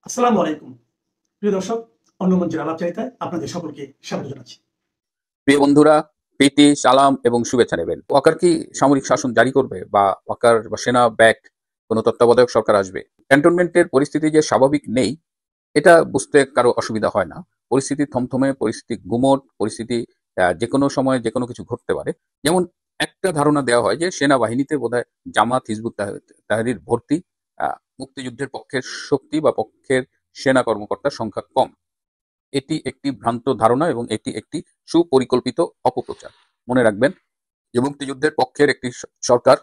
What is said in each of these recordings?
আসসালামু আলাইকুম। প্রিয় দর্শক, অন্য মঞ্চের আলাপচারিতায় আপনাদের সকলকে স্বাগত জানাচ্ছি। প্রিয় বন্ধুরা, প্রীতি, সালাম এবং শুভেচ্ছা নেবেন। ওয়াকার কি সামরিক শাসন জারি করবে, বা ওয়াকার বা সেনা ব্যাক কোনো তত্ত্বাবধায়ক সরকার আসবে? ক্যান্টনমেন্টের পরিস্থিতি যে স্বাভাবিক নেই, এটা বুঝতে কারো অসুবিধা হয় না। পরিস্থিতি থমথমে, পরিস্থিতি গুমোট, পরিস্থিতি যেকোনো সময় যেকোনো কিছু ঘটতে পারে। যেমন একটা ধারণা দেওয়া হয় যে সেনাবাহিনীতে বোধহয় জামাত, হিজবুত তাহরির ভর্তি। মুক্তিযুদ্ধের পক্ষের শক্তি বা পক্ষের সেনা কর্মকর্তার সংখ্যা কম। এটি একটি ভ্রান্ত ধারণা এবং এটি একটি সুপরিকল্পিত অপপ্রচার। মনে রাখবেন যে মুক্তিযুদ্ধের পক্ষের একটি সরকার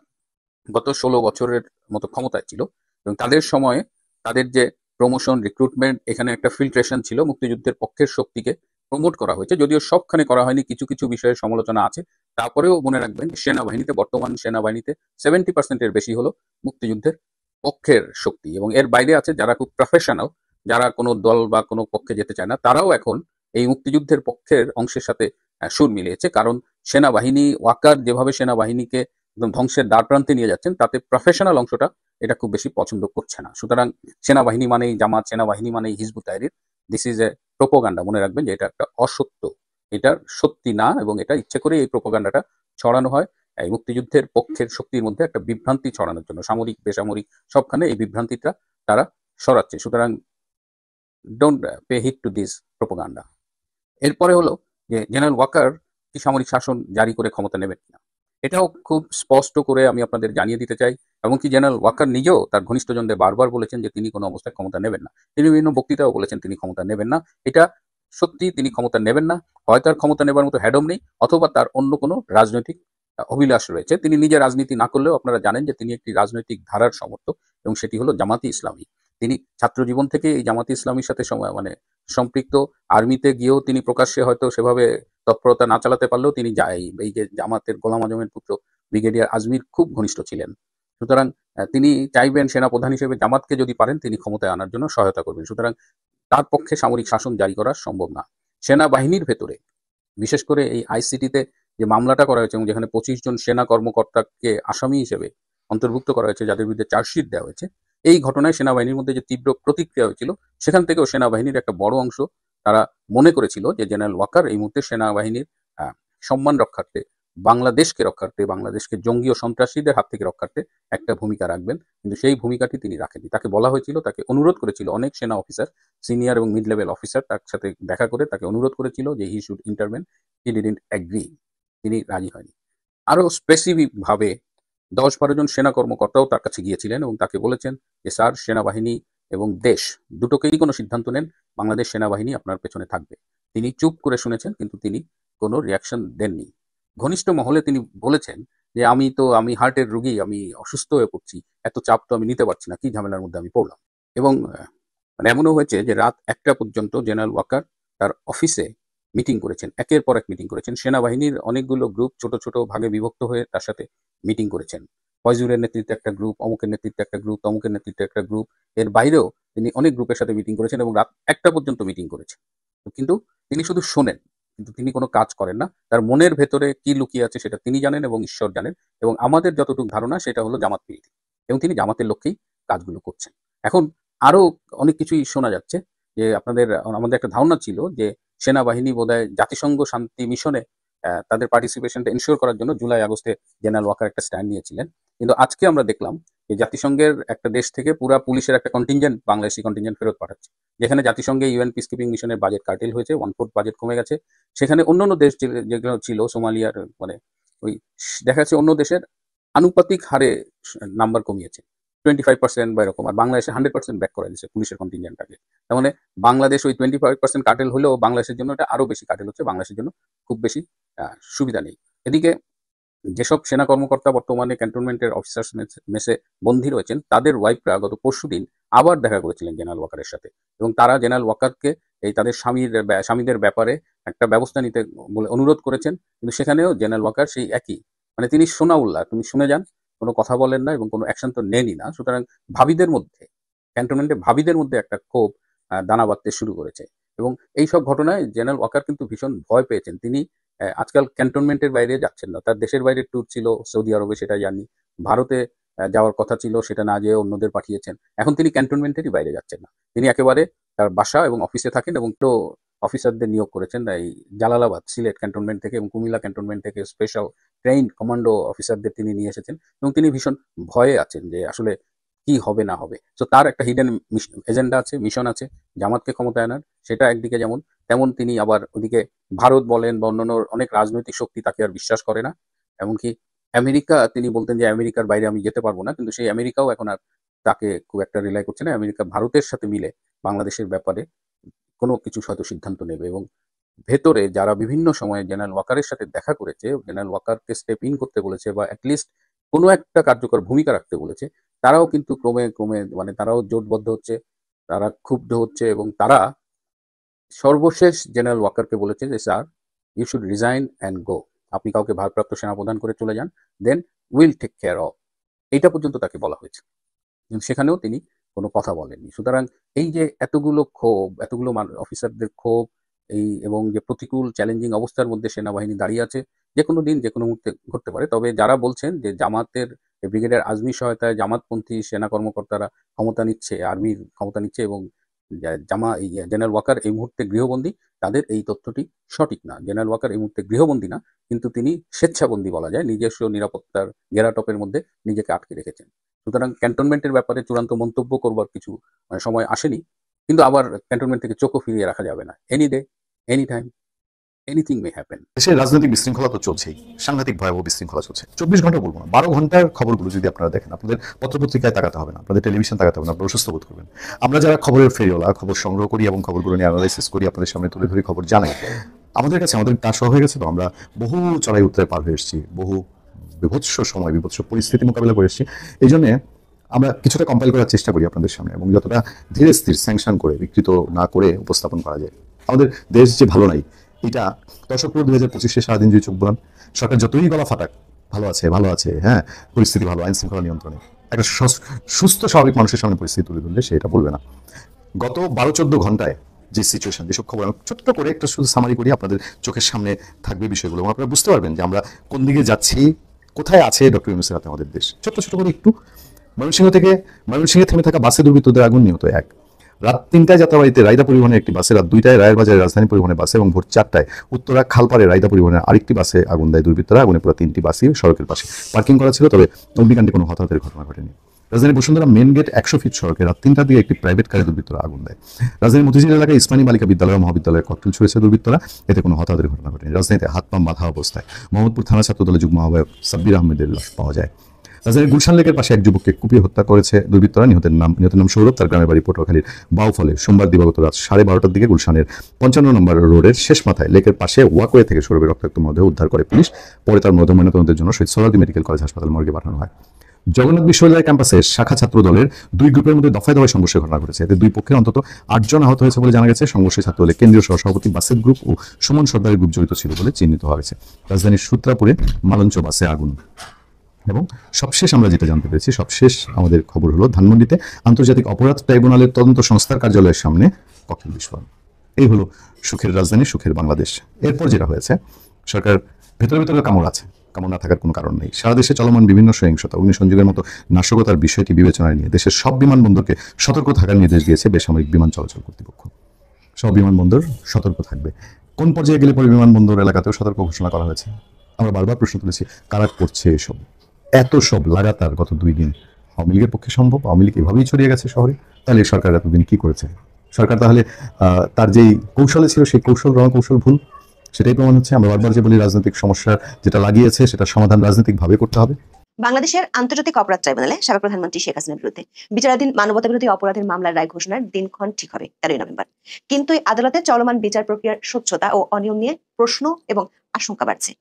গত 16 বছরের মতো ক্ষমতায় ছিল, এবং তাদের সময়ে তাদের যে প্রমোশন, রিক্রুটমেন্ট, এখানে একটা ফিল্ট্রেশন ছিল। মুক্তিযুদ্ধের পক্ষের শক্তিকে প্রমোট করা হয়েছে, যদিও সবখানে করা হয়নি, কিছু কিছু বিষয়ে সমালোচনা আছে। তারপরেও মনে রাখবেন সেনাবাহিনীতে, বর্তমান সেনাবাহিনীতে 70% বেশি হলো মুক্তিযুদ্ধের পক্ষের শক্তি, এবং এর বাইরে আছে যারা খুব প্রফেশনাল, যারা কোনো দল বা কোনো পক্ষে যেতে চায় না, তারাও এখন এই মুক্তিযুদ্ধের পক্ষের অংশের সাথে সুর মিলিয়েছে। কারণ সেনাবাহিনী, ওয়াকার যেভাবে সেনাবাহিনীকে একদম ধ্বংসের দ্বার প্রান্তে নিয়ে যাচ্ছেন, তাতে প্রফেশনাল অংশটা এটা খুব বেশি পছন্দ করছে না। সুতরাং সেনাবাহিনী মানেই জামাত, সেনাবাহিনী মানেই Hizbut Tahrir, this is a propaganda. মনে রাখবেন যে এটা একটা অসত্য, এটা সত্যি না, এবং এটা ইচ্ছে করে এই প্রোপোগান্ডাটা ছড়ানো হয় এই মুক্তিযুদ্ধের পক্ষের শক্তির মধ্যে একটা বিভ্রান্তি ছড়ানোর জন্য। সামরিক, বেসামরিক সবখানে এই বিভ্রান্তিটা তারা সরাচ্ছে। সুতরাং don't pay heed to this propaganda. এরপরে হলো যে জেনারেল ওয়াকার কি সামরিক শাসন জারি করে ক্ষমতা নেবেন কিনা, এটাও খুব স্পষ্ট করে আমি আপনাদের জানিয়ে দিতে চাই। এমনকি জেনারেল ওয়াকার নিজেও তার ঘনিষ্ঠজনদের বারবার বলেছেন যে তিনি কোনো অবস্থায় ক্ষমতা নেবেন না। তিনি বিভিন্ন বক্তৃতাও বলেছেন তিনি ক্ষমতা নেবেন না। এটা সত্যি, তিনি ক্ষমতা নেবেন না। হয় তার ক্ষমতা নেবার মতো হ্যাডম নেই, অথবা তার অন্য কোনো রাজনৈতিক অভিলাষ রয়েছে। তিনি নিজে রাজনীতি না করলেও আপনারা জানেন যে তিনি একটি রাজনৈতিক ধারার সমর্থক, এবং সেটি হলো জামাতি ইসলামী। তিনি ছাত্র জীবন থেকে এই জামাতি ইসলামীর সাথে মানে সম্পৃক্ত। আর্মিতে গিয়েও তিনি প্রকাশ্যে হয়তো সেভাবে তৎপরতা না চালাতে পারলেও তিনি এই যে জামাতের গোলাম আজমের পুত্র ব্রিগেডিয়ার আজমির খুব ঘনিষ্ঠ ছিলেন। সুতরাং তিনি চাইবেন সেনাপ্রধান হিসেবে জামাতকে যদি পারেন তিনি ক্ষমতায় আনার জন্য সহায়তা করবেন। সুতরাং তার পক্ষে সামরিক শাসন জারি করা সম্ভব না। সেনাবাহিনীর ভেতরে, বিশেষ করে এই আইসিটিতে যে মামলাটা করা হয়েছে, এবং যেখানে 25 জন সেনা কর্মকর্তাকে আসামি হিসেবে অন্তর্ভুক্ত করা হয়েছে, যাদের বিরুদ্ধে চার্জশিট দেওয়া হয়েছে, এই ঘটনায় সেনাবাহিনীর মধ্যে যে তীব্র প্রতিক্রিয়া হয়েছিল, সেখান থেকেও সেনাবাহিনীর একটা বড় অংশ তারা মনে করেছিল যে জেনারেল ওয়াকার এই মুহূর্তে সেনাবাহিনীর সম্মান রক্ষার্থে, বাংলাদেশকে রক্ষার্থে, বাংলাদেশকে জঙ্গি ও সন্ত্রাসীদের হাত থেকে রক্ষার্থে একটা ভূমিকা রাখবেন। কিন্তু সেই ভূমিকাটি তিনি রাখেননি। তাকে বলা হয়েছিল, তাকে অনুরোধ করেছিল অনেক সেনা অফিসার, সিনিয়র এবং মিড লেভেল অফিসার তার সাথে দেখা করে তাকে অনুরোধ করেছিল যে he should intervene. He didn't agree, তিনি রাজি হয়নি। আরো স্পেসিফিক ভাবে 10-12 জন সেনা কর্মকর্তাও তার কাছে গিয়েছিলেন এবং তাকে বলেছেন যে স্যার, সেনাবাহিনী এবং দেশ দুটোকেই কোনো সিদ্ধান্ত নেন, বাংলাদেশ সেনাবাহিনী আপনার পেছনে থাকবে। তিনি চুপ করে শুনেছেন, কিন্তু তিনি কোনো রিয়াকশন দেননি। ঘনিষ্ঠ মহলে তিনি বলেছেন যে আমি হার্টের রুগী, আমি অসুস্থ হয়ে পড়ছি, এত চাপ তো আমি নিতে পারছি না, কি ঝামেলার মধ্যে আমি পড়লাম। এবং মানে এমনও হয়েছে যে রাত 1টা পর্যন্ত জেনারেল ওয়াকার তার অফিসে মিটিং করেছেন, একের পর এক মিটিং করেছেন। সেনাবাহিনীর অনেকগুলো গ্রুপ ছোট ছোট ভাগে বিভক্ত হয়ে তার সাথে মিটিং করেছেন। ফয়জুরের নেতৃত্বে একটা গ্রুপ, অমুকের নেতৃত্বে একটা গ্রুপ, তমুকের নেতৃত্বে একটা গ্রুপ। এর বাইরেও তিনি অনেক গ্রুপের সাথে মিটিং করেছেন এবং রাত 1টা পর্যন্ত মিটিং করেছেন। কিন্তু তিনি শুধু শোনেন, কিন্তু তিনি কোনো কাজ করেন না। তার মনের ভেতরে কি লুকিয়ে আছে সেটা তিনি জানেন এবং ঈশ্বর জানেন। এবং আমাদের যতটুকু ধারণা সেটা হলো জামাত বিরোধী, এবং তিনি জামাতের লক্ষ্যেই কাজগুলো করছেন। এখন আরো অনেক কিছুই শোনা যাচ্ছে যে আমাদের একটা ধারণা ছিল যে সেনাবাহিনী বোধহয় জাতিসংঘ শান্তি মিশনে তাদের পার্টিসিপেশনটা এনশিওর করার জন্য জুলাই আগস্টে জেনারেল ওয়াকার একটা স্ট্যান্ড নিয়েছিলেন। কিন্তু আজকে আমরা দেখলাম যে জাতিসংঘের একটা দেশ থেকে পুরা পুলিশের একটা কন্টিনজেন্ট, বাংলাদেশি কন্টিনজেন্ট ফেরত পাঠাচ্ছে। যেখানে জাতিসংঘে ইউএন পিসকিপিং মিশনের বাজেট কার্টেল হয়েছে, 1/4 বাজেট কমে গেছে। সেখানে অন্যান্য দেশ যেগুলো ছিল, সোমালিয়ার মানে ওই দেখা যাচ্ছে অন্য দেশের আনুপাতিক হারে নাম্বার কমিয়েছে, 25% বা এরকম। আর বাংলাদেশে 100% ব্যাক করে দিচ্ছে পুলিশের কন্টিনজেন্টটাকে। তার মানে বাংলাদেশ ওই 25% কাটেল হলেও বাংলাদেশের জন্য এটা আরো বেশি কাটেল হচ্ছে, বাংলাদেশের জন্য খুব বেশি সুবিধা নেই। এদিকে যেসব সেনা কর্মকর্তা বর্তমানে ক্যান্টনমেন্টের অফিসার্স মেসে বন্দী রয়েছেন, তাদের ওয়াইফরা গত পরশুদিন আবার দেখা করেছিলেন জেনারেল ওয়াকারের সাথে, এবং তারা জেনারেল ওয়াকারকে এই তাদের স্বামীদের ব্যাপারে একটা ব্যবস্থা নিতে বলে অনুরোধ করেছেন। কিন্তু সেখানেও জেনারেল ওয়াকার সেই একই, মানে তিনি সোনাউল্লাহ, তুমি শুনে যান, কোনো কথা বলেন না এবং কোনো অ্যাকশন তো নেনই না। সুতরাং ভাবিদের মধ্যে, ক্যান্টনমেন্টে ভাবিদের মধ্যে একটা ক্ষোভ দানা বাঁধতে শুরু করেছে। এবং এই সব ঘটনায় জেনারেল ওয়াকার কিন্তু ভীষণ ভয় পেয়েছেন। তিনি আজকাল ক্যান্টনমেন্টের বাইরে যাচ্ছেন না। তার দেশের বাইরে ট্যুর ছিল, সৌদি আরবে, সেটা জানি। ভারতে যাওয়ার কথা ছিল সেটা না যেয়ে অন্যদের পাঠিয়েছেন। এখন তিনি ক্যান্টনমেন্টেরই বাইরে যাচ্ছেন না। তিনি একেবারে তার বাসা এবং অফিসে থাকেন এবং তো অফিসারদের নিয়োগ করেছেন এই জালালাবাদ, সিলেট ক্যান্টনমেন্ট থেকে এবং কুমিল্লা ক্যান্টনমেন্ট থেকে স্পেশাল ট্রেইনড কমান্ডো অফিসারদের তিনি নিয়ে এসেছেন এবং তিনি ভীষণ ভয়ে আছেন যে আসলে কি হবে না হবে। তো তার একটা হিডেন এজেন্ডা আছে, মিশন আছে জামাতকে ক্ষমতায় আনার। সেটা একদিকে যেমন, তেমন তিনি আবার ওদিকে ভারত বলেন বা অন্যান্য অনেক রাজনৈতিক শক্তি তাকে আর বিশ্বাস করে না। এমনকি আমেরিকা, তিনি বলতেন যে আমেরিকার বাইরে আমি যেতে পারবো না, কিন্তু সেই আমেরিকাও এখন আর তাকে খুব একটা রিলাই করছে না। আমেরিকা ভারতের সাথে মিলে বাংলাদেশের ব্যাপারে কোনো কিছু হয়তো সিদ্ধান্ত নেবে এবং ভেতরে যারা বিভিন্ন সময়ে জেনারেল ওয়াকারের সাথে দেখা করেছে, জেনারেল ওয়াকারকে স্টেপ ইন করতে বলেছে বা অ্যাটলিস্ট কোনো একটা কার্যকর ভূমিকা রাখতে বলেছে, তারাও কিন্তু ক্রমে ক্রমে মানে তারাও জোটবদ্ধ হচ্ছে, তারা ক্ষুব্ধ হচ্ছে এবং তারা সর্বশেষ জেনারেল ওয়াকারকে বলেছে যে sir, you should resign and go. আপনি কাউকে ভারপ্রাপ্ত সেনাপ্রধান করে চলে যান, then will take care of. এইটা পর্যন্ত তাকে বলা হয়েছে, কিন্তু সেখানেও তিনি কোনো কথা বলেননি। সুতরাং এই যে এতগুলো ক্ষোভ, এতগুলো অফিসারদের ক্ষোভ, এই এবং যে প্রতিকূল চ্যালেঞ্জিং অবস্থার মধ্যে সেনাবাহিনী দাঁড়িয়ে আছে, যে কোনো দিন যে কোনো মুহূর্তে ঘটতে পারে। তবে যারা বলছেন যে জামাতের ব্রিগেডের আজমি সহায়তায় জামাতপন্থী সেনা কর্মকর্তারা ক্ষমতা নিচ্ছে, আর্মির ক্ষমতা নিচ্ছে এবং জেনারেল ওয়াকার এই মুহূর্তে গৃহবন্দী, তাদের এই তথ্যটি সঠিক না। জেনারেল ওয়াকার এই মুহূর্তে গৃহবন্দী না, কিন্তু তিনি স্বেচ্ছাবন্দী বলা যায়, নিজস্ব নিরাপত্তার ঘেরাটপের মধ্যে নিজেকে আটকে রেখেছেন। সুতরাং ক্যান্টনমেন্টের ব্যাপারে চূড়ান্ত মন্তব্য করবার কিছু সময় আসেনি, কিন্তু আবার ক্যান্টনমেন্ট থেকে চোখও ফিরিয়ে রাখা যাবে না। Any day, any time, anything may happen. দেশের রাজনৈতিক বিশৃঙ্খলা তো চলছেই, সাংঘাতিক ভয়াবহ বিশৃঙ্খলা চলছে। 24 ঘন্টা বলবো না, 12 ঘন্টার খবরগুলো যদি আপনারা দেখেন, আপনাদের পত্রপত্রিকায় তাকাতে হবে না, আপনাদের টেলিভিশন তাকাতে হবে না, আপনারা অসুস্থ বোধ করবেন। আমরা যারা খবরের ফেরিওয়ালা, খবর সংগ্রহ করি এবং খবরগুলো নিয়ে অ্যানালাইসিস করি, আপনাদের সামনে তুলে ধরি, খবর জানাই, আমাদের কাছে আমাদের কাজ হয়ে গেছে। তো আমরা বহু চড়াই উত্তরায় পার হয়ে এসেছি, বহু বিভৎস সময়, বিভৎস পরিস্থিতি মোকাবিলা করে এসেছি। এই জন্য আমরা কিছুটা কম্পাইল করার চেষ্টা করি আপনাদের সামনে, এবং যতটা ধীরে স্থির স্যাংশন করে, বিকৃত না করে উপস্থাপন করা যায়। আমাদের দেশ যে ভালো নাই, এটা দর্শক 2025-এ সারাদিন যদি চোখ বলান, সরকার যতই গলা ফাটাক, ভালো আছে ভালো আছে, হ্যাঁ পরিস্থিতি ভালো, আইন শৃঙ্খলা নিয়ন্ত্রণে, একটা সুস্থ স্বাভাবিক মানুষের সামনে পরিস্থিতি তুলে ধরলে সে এটা বলবে না। গত 12-14 ঘন্টায় যে সিচুয়েশন, যেসব খবর আমি ছোট্ট করে একটা শুধু সামারি করি, আপনাদের চোখের সামনে থাকবে বিষয়গুলো, এবং আপনারা বুঝতে পারবেন যে আমরা কোন দিকে যাচ্ছি, কোথায় আছে ডক্টর ইউনূসের হাতে আমাদের দেশ। ছোট্ট ছোট করে একটু, ময়মনসিংহে থেমে থাকা বাসে দুর্বৃত্তদের আগুন, নিহত 1। রাত 3টায় যাত্রাবাড়িতে রায়দা পরিবহনের একটি বাসে, রাত 2টায় রায়ের বাজারে রাজধানী পরিবহনের বাসে এবং ভোর 4টায় উত্তরা খালপাড়ে রায়দা পরিবহনের আরেকটি বাসে আগুন দেয় দুর্বৃত্তরা। আগুনে পুরো 3টি বাসই সড়কের পাশে পার্কিং করা ছিল, তবে অগ্নিকাণ্ডে কোনো হতাহতের ঘটনা ঘটেনি। রাজধানী বসুন্ধরা মেন গেট 100 ফিট সড়কে রাত 3টার দিকে একটি প্রাইভেট কারে দুর্বৃত্তরা আগুন দেয়। রাজধানী মতিঝিল এলাকায় ইসমানী বালিকা বিদ্যালয় ও মহাবিদ্যালয়ের ককটেল ছুড়েছে দুর্বৃত্তরা, এতে কোনো হতাহতের ঘটনা ঘটেনি। রাজধানীতে হাত পা বাঁধা অবস্থায় মোহাম্মদপুর থানা ছাত্রদলের যুগ্ম আহ্বায়ক সাব্বির আহমেদের লাশ পাওয়া যায়। রাজধানীর গুলশান লেকের পাশে এক যুবককে কুপিয়ে হত্যা করেছে দুর্বৃত্তরা। নিহতের নাম সৌরভ, তার গ্রামের বাড়ি পটুয়াখালীর বাউফলে। সোমবার দিবাগত রাত 12:30টার দিকে গুলশানের 55 নম্বর রোডের শেষ মাথায় লেকের পাশে ওয়াকওয়ে থেকে সৌরভের রক্তাক্ত মরদেহ উদ্ধার করে পুলিশ। পরে তার মরদেহ ময়নাতদন্তের জন্য শহীদ সোহরাওয়ার্দী মেডিকেল কলেজ হাসপাতাল মর্গে পাঠানো হয়। জগন্নাথ বিশ্ববিদ্যালয় ক্যাম্পাসে শাখা ছাত্র দলের 2 গ্রুপের মধ্যে দফায় দফায় সংঘর্ষের ঘটনা ঘটেছে। এতে 2 পক্ষের অন্তত 8 জন আহত হয়েছে বলে জানা গেছে। সংঘর্ষে ছাত্র দলের কেন্দ্রীয় সহসভাপতি বাসেদ গ্রুপ ও সুমন সর্দারের গ্রুপ জড়িত ছিল বলে চিহ্নিত হওয়া গেছে। রাজধানীর সূত্রাপুরে মালঞ্চ বাসে আগুন। এবং সবশেষ আমরা যেটা জানতে পেরেছি, সবশেষ আমাদের খবর হলো ধানমন্ডিতে আন্তর্জাতিক অপরাধ ট্রাইব্যুনালের তদন্ত সংস্থার কার্যালয়ের সামনে ককটেল বিস্ফোরণ। এই হলো সুখের রাজধানী, সুখের বাংলাদেশ। এরপর যেটা হয়েছে, সরকার ভেতরে ভেতরে কামড় আছে, কামড় না থাকার কোনো কারণ নেই। সারা দেশে চলমান বিভিন্ন সহিংসতা, অগ্নিসংযোগের মতো নাশকতার বিষয়টি বিবেচনায় নিয়ে দেশের সব বিমানবন্দরকে সতর্ক থাকার নির্দেশ দিয়েছে বেসামরিক বিমান চলাচল কর্তৃপক্ষ। সব বিমানবন্দর সতর্ক থাকবে। কোন পর্যায়ে গেলে পরে বিমানবন্দর এলাকাতেও সতর্ক ঘোষণা করা হয়েছে? আমরা বারবার প্রশ্ন তুলেছি, কারা করছে এসব? এত সব লাগাতার গত 2 দিন আওয়ামী লীগের পক্ষে সম্ভব? আওয়ামী লীগ এভাবেই ছড়িয়ে গেছে শহরে? তাহলে সরকার এতদিন কি করেছে? সরকার তাহলে তার যেই কৌশলে ছিল সেই কৌশল রণকৌশল ভুল, সেটাই প্রমাণ হচ্ছে। আমরা বারবার যে বলি, রাজনৈতিক সমস্যা যেটা লাগিয়েছে সেটা সমাধান রাজনৈতিকভাবে করতে হবে। বাংলাদেশের আন্তর্জাতিক অপরাধ ট্রাইব্যুনালে সাবেক প্রধানমন্ত্রী শেখ হাসিনার বিরুদ্ধে বিচারাধীন মানবতাবিরোধী অপরাধের মামলার রায় ঘোষণার দিনক্ষণ ঠিক হবে 13 নভেম্বর। কিন্তু এই আদালতে চলমান বিচার প্রক্রিয়ার স্বচ্ছতা ও অনিয়ম নিয়ে প্রশ্ন এবং আশঙ্কা বাড়ছে।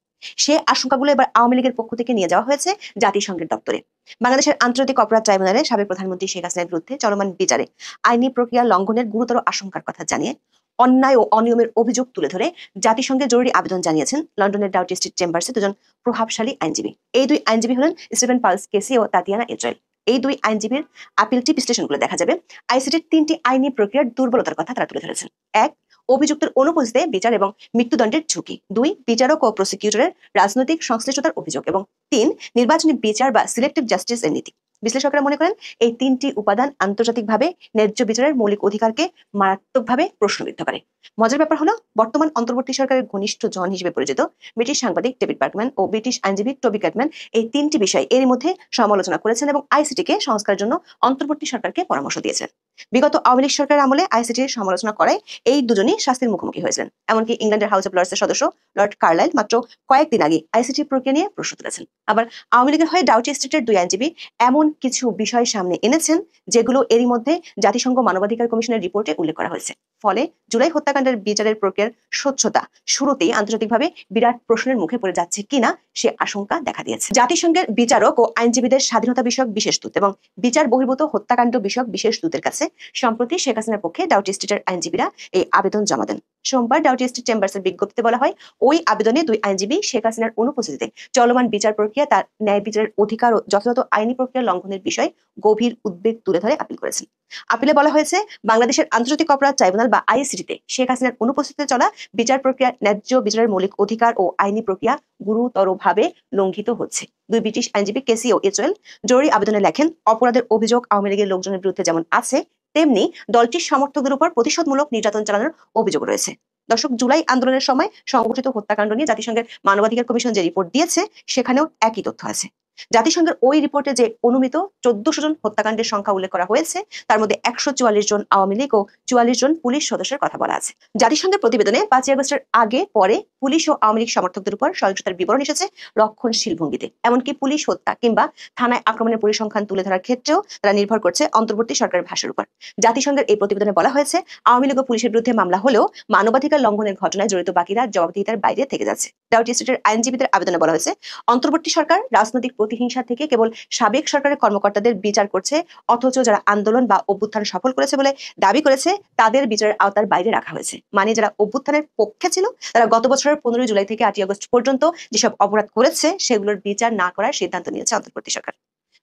সে আশঙ্কাগুলো এবার আওয়ামী লীগের পক্ষ থেকে নিয়ে যাওয়া হয়েছে জাতিসংঘের দপ্তরে। বাংলাদেশের আন্তর্জাতিক অপরাধ ট্রাইব্যুনালে সাবেক প্রধানমন্ত্রী শেখ হাসিনার বিরুদ্ধে চলমান বিচারে আইনি প্রক্রিয়া লঙ্ঘনের গুরুতর আশঙ্কার কথা জানিয়ে অন্যায় ও অনিয়মের অভিযোগ তুলে ধরে জাতিসংঘে জরুরি আবেদন জানিয়েছেন লন্ডনের ডাউটি স্ট্রিট চেম্বার্সে 2 জন প্রভাবশালী আইনজীবী। এই 2 আইনজীবী হলেন স্টিফেন পালস কেসি ও তাতিয়ানা ইসরায়েল। এই 2 আইনজীবীর আপিলটি বিশ্লেষণগুলো দেখা যাবে আইসিটির 3টি আইনি প্রক্রিয়ার দুর্বলতার কথা তারা তুলে ধরেছেন। 1, অভিযুক্তের অনুপস্থিতিতে বিচার এবং মৃত্যুদণ্ডের ঝুঁকি। 2, বিচারক ও প্রসিকিউটরের রাজনৈতিক সংশ্লিষ্টতার অভিযোগ। এবং 3, নির্বাচনী বিচার বা সিলেক্টিভ জাস্টিস এর নীতি। বিশ্লেষকরা মনে করেন এই তিনটি উপাদান আন্তর্জাতিকভাবে ন্যায্য বিচারের মৌলিক অধিকারকে মারাত্মকভাবে প্রশ্নবিদ্ধ করে। মজার ব্যাপার হলো, বর্তমান অন্তর্বর্তী সরকারের ঘনিষ্ঠ জন হিসেবে পরিচিত ব্রিটিশ সাংবাদিক ডেভিড বার্কম্যান ও ব্রিটিশ আইনজীবী টবি ক্যাটম্যান এই তিনটি বিষয় এরই মধ্যে সমালোচনা করেছেন এবং আইসিটিকে সংস্কারের জন্য অন্তর্বর্তী সরকারকে পরামর্শ দিয়েছেন। বিগত আওয়ামী লীগ সরকারের আমলে আইসিটির সমালোচনা করায় এই দুজনই শাস্তির মুখোমুখি হয়েছিলেন। এমনকি ইংল্যান্ডের হাউস অফ লর্ডসের সদস্য লর্ড কার্লাইল মাত্র কয়েকদিন আগে আইসিটি প্রক্রিয়া নিয়ে প্রশ্ন তুলেছেন। আবার আওয়ামী লীগের হয়ে ডাউটি স্ট্রিটের দুই আইনজীবী এমন কিছু বিষয় সামনে এনেছেন যেগুলো এরই মধ্যে জাতিসংঘ মানবাধিকার কমিশনের রিপোর্টে উল্লেখ করা হয়েছে। ফলে জুলাই হত্যাকাণ্ডের বিচারের প্রক্রিয়ার স্বচ্ছতা শুরুতেই আন্তর্জাতিকভাবে বিরাট প্রশ্নের মুখে পড়ে যাচ্ছে কিনা সে আশঙ্কা দেখা দিয়েছে। জাতিসংঘের বিচারক ও আইনজীবীদের স্বাধীনতা বিষয়ক বিশেষ দূত এবং বিচার বহির্ভূত হত্যাকাণ্ড বিষয়ক বিশেষ দূতের কাছে সম্প্রতি শেখ হাসিনার পক্ষে ডাউটি স্ট্রিটের আইনজীবীরা এই আবেদন জমা দেন। সোমবার ডাউটি স্ট্রিট চেম্বার্সের বিজ্ঞপ্তিতে বলা হয়, ওই আবেদনে দুই আইনজীবী শেখ হাসিনার অনুপস্থিতিতে চলমান বিচার প্রক্রিয়া, তার ন্যায় বিচারের অধিকার ও যথাযথ আইনি প্রক্রিয়া লঙ্ঘনের বিষয়ে গভীর উদ্বেগ তুলে ধরে আপিল করেছেন। আপিলে বলা হয়েছে, বাংলাদেশের আন্তর্জাতিক অপরাধ ট্রাইব্যুনাল বা আইসিটিতে শেখ হাসিনার অনুপস্থিতিতে চলা বিচার প্রক্রিয়া, ন্যায্য বিচারের মৌলিক অধিকার ও আইনি প্রক্রিয়া গুরুতরভাবে লঙ্ঘিত হচ্ছে। দুই ব্রিটিশ আইনজীবী কেসি ও এচওয়েল জরুরি আবেদনে লেখেন, অপরাধের অভিযোগ আওয়ামী লীগের লোকজনের বিরুদ্ধে যেমন আছে, তেমনি দলটির সমর্থকদের উপর প্রতিশোধমূলক নির্যাতন চালানোর অভিযোগ রয়েছে। দর্শক, জুলাই আন্দোলনের সময় সংঘটিত হত্যাকাণ্ড নিয়ে জাতিসংঘের মানবাধিকার কমিশন যে রিপোর্ট দিয়েছে সেখানেও একই তথ্য আছে। জাতিসংঘের ওই রিপোর্টে যে অনুমিত 1400 জন হত্যাকাণ্ডের সংখ্যা উল্লেখ করা হয়েছে, তার মধ্যে 144 জন আওয়ামী লীগ ও 44 জন পুলিশ সদস্যের কথা বলা আছে। জাতিসংঘের প্রতিবেদনে 5 আগস্টের আগে পরে পুলিশ ও আওয়ামী লীগ সমর্থকদের উপর সহিংসতার বিবরণ এসেছে রক্ষণশীল ভঙ্গিতে। এমনকি পুলিশ হত্যা কিংবা থানায় আক্রমণের পরিসংখ্যান তুলে ধরার ক্ষেত্রেও তারা নির্ভর করছে অন্তর্বর্তী সরকারের ভাষ্যের উপর। জাতিসংঘের এই প্রতিবেদনে বলা হয়েছে, আওয়ামী লীগ ও পুলিশের বিরুদ্ধে মামলা হলেও মানবাধিকার লঙ্ঘনের ঘটনায় জড়িত বাকিরা জবাবদিহিতার বাইরে থেকে যাচ্ছে। ডাউটি স্ট্রিটের আইনজীবীদের আবেদনে বলা হয়েছে, অন্তর্বর্তী সরকার রাজনৈতিক প্রতিহিংসা থেকে কেবল সাবেক সরকারের কর্মকর্তাদের বিচার করছে, অথচ যারা আন্দোলন বা অভ্যুত্থান সফল করেছে বলে দাবি করেছে তাদের বিচারের আওতার বাইরে রাখা হয়েছে। মানে যারা অভ্যুত্থানের পক্ষে ছিল তারা গত বছরের 15 জুলাই থেকে 8 আগস্ট পর্যন্ত যেসব অপরাধ করেছে সেগুলোর বিচার না করার সিদ্ধান্ত নিয়েছে অন্তর্বর্তী সরকার।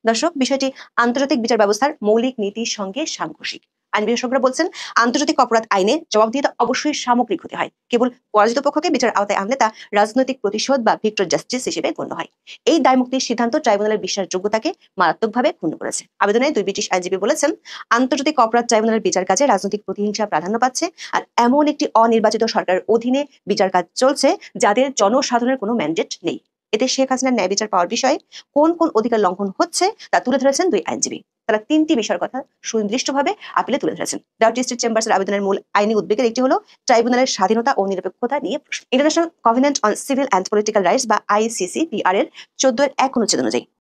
দর্শক, বিষয়টি আন্তর্জাতিক বিচার ব্যবস্থার মৌলিক নীতির সঙ্গে সাংঘর্ষিক। আইন বিশেষজ্ঞরা বলছেন, আন্তর্জাতিক অপরাধ আইনে জবাবদিহিতা অবশ্যই সামগ্রিক হতে হয়। কেবল পরাজিত পক্ষকে বিচার আওতায় আনলে তা রাজনৈতিক প্রতিশোধ বা ভিক্টর জাস্টিস হিসেবে গণ্য হয়। এই দায়মুক্তির সিদ্ধান্ত ট্রাইব্যুনালের বিশ্বাসযোগ্যতাকে মারাত্মকভাবে ক্ষুণ্ণ করেছে। আবেদনে দুই ব্রিটিশ আইনজীবী বলেছেন, আন্তর্জাতিক অপরাধ ট্রাইব্যুনালের বিচার কাজে রাজনৈতিক প্রতিহিংসা প্রাধান্য পাচ্ছে, আর এমন একটি অনির্বাচিত সরকারের অধীনে বিচার কাজ চলছে যাদের জনসাধারণের কোনো ম্যান্ডেট নেই। এতে শেখ হাসিনার ন্যায় বিচার পাওয়ার বিষয়ে কোন কোন অধিকার লঙ্ঘন হচ্ছে তা তুলে ধরেছেন দুই আইনজীবী। তারা তিনটি বিষয়ের কথা সুনির্দিষ্টভাবে আপিলে তুলে ধরেছেন। ডাউটি স্ট্রিট চেম্বার্সের আবেদনের মূল আইনি উদ্বেগের একটি হলো ট্রাইব্যুনালের স্বাধীনতা ও নিরপেক্ষতা নিয়ে প্রশ্ন। International covenant on civil and political rights বা ICCPR এর 14 এর 1 অনুচ্ছেদ অনুযায়ী